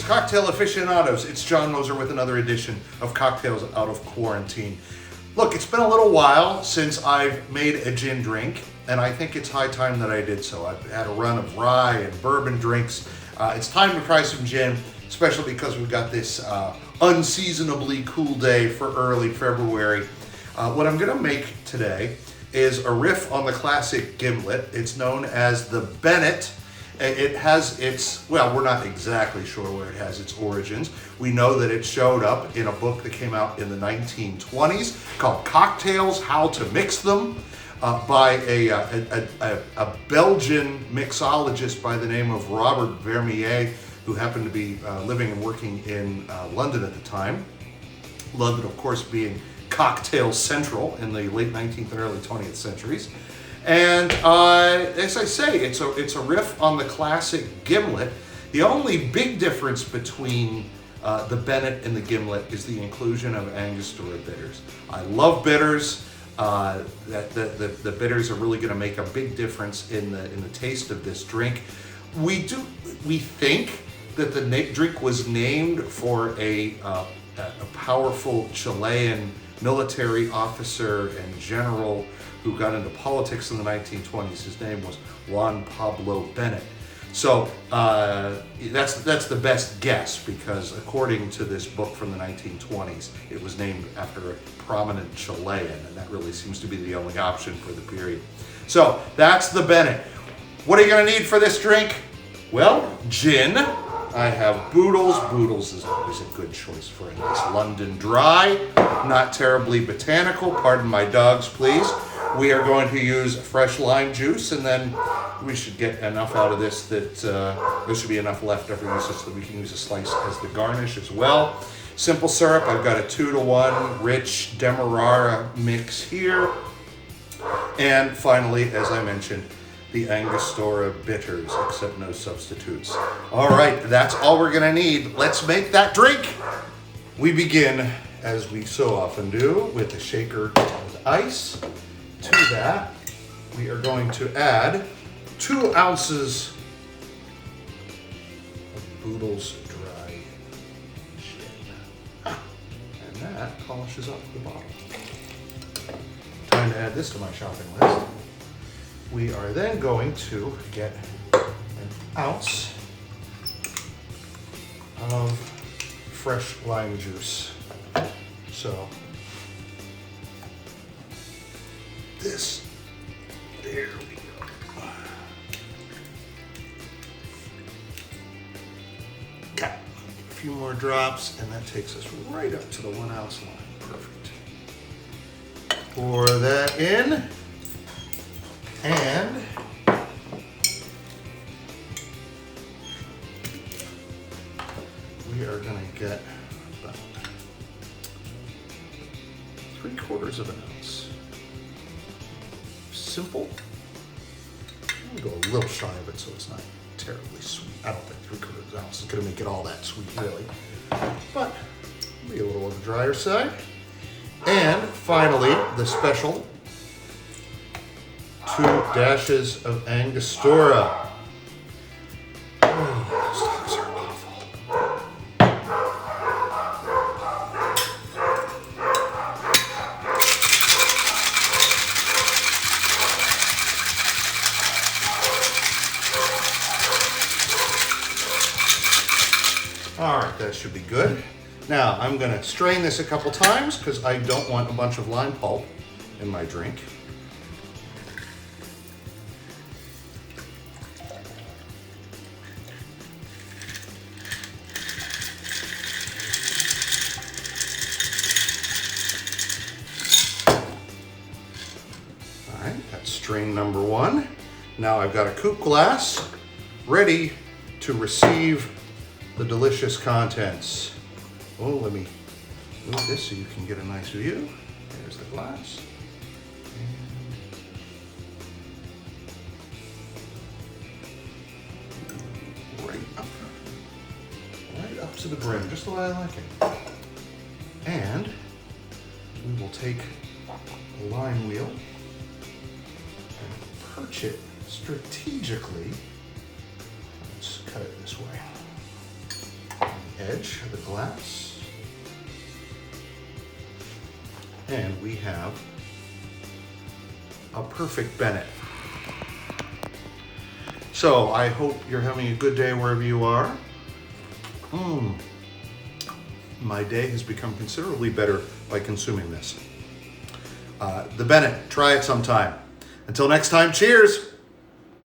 Greetings, cocktail aficionados. It's John Moser with another edition of Cocktails Out of Quarantine. Look, it's been a little while since I've made a gin drink, and I think it's high time that I did so. I've had a run of rye and bourbon drinks. It's time to try some gin, especially because we've got this unseasonably cool day for early February. What I'm gonna make today is a riff on the classic gimlet. It's known as the Bennett. It has its, well, we're not exactly sure where it has its origins. We know that it showed up in a book that came out in the 1920s called Cocktails, How to Mix Them, by a Belgian mixologist by the name of Robert Vermier, who happened to be living and working in London at the time. London, of course, being cocktail central in the late 19th and early 20th centuries. And as I say, it's a riff on the classic gimlet. The only big difference between the Bennett and the gimlet is the inclusion of Angostura bitters. I love bitters. The bitters are really going to make a big difference in the taste of this drink. We think that the drink was named for a powerful Chilean military officer and general who got into politics in the 1920s. His name was Juan Pablo Bennett. So that's the best guess, because according to this book from the 1920s, it was named after a prominent Chilean, and that really seems to be the only option for the period. So that's the Bennett. What are you gonna need for this drink? Well, gin. I have Boodles. Boodles is always a good choice for a nice London dry, not terribly botanical. Pardon my dogs, please. We are going to use fresh lime juice, and then we should get enough out of this that there should be enough leftover uses so that we can use a slice as the garnish as well. Simple syrup, I've got a 2-to-1 rich Demerara mix here. And finally, as I mentioned, the Angostura bitters, except no substitutes. All right, that's all we're gonna need. Let's make that drink. We begin, as we so often do, with a shaker with ice. To that, we are going to add 2 ounces of Boodles dry gin. And that polishes up the bottle. Time to add this to my shopping list. We are then going to get an ounce of fresh lime juice. So this, there we go. Got a few more drops, and that takes us right up to the 1 ounce line. Perfect. Pour that in. And we are going to get about 3/4 of an ounce. Simple. I'm going to go a little shy of it so it's not terribly sweet. I don't think 3/4 of an ounce is going to make it all that sweet, really. But maybe a little on the drier side. And finally, the special 2 dashes of Angostura. Oh, those things are awful. All right, that should be good. Now, I'm gonna strain this a couple times because I don't want a bunch of lime pulp in my drink. Strain number 1. Now I've got a coupe glass ready to receive the delicious contents. Oh, let me move this so you can get a nice view. There's the glass. And right up to the brim, just the way I like it. And we will take a lime wheel, perch it strategically. Let's cut it this way. edge of the glass. And we have a perfect Bennett. So I hope you're having a good day wherever you are. My day has become considerably better by consuming this. The Bennett, try it sometime. Until next time, cheers!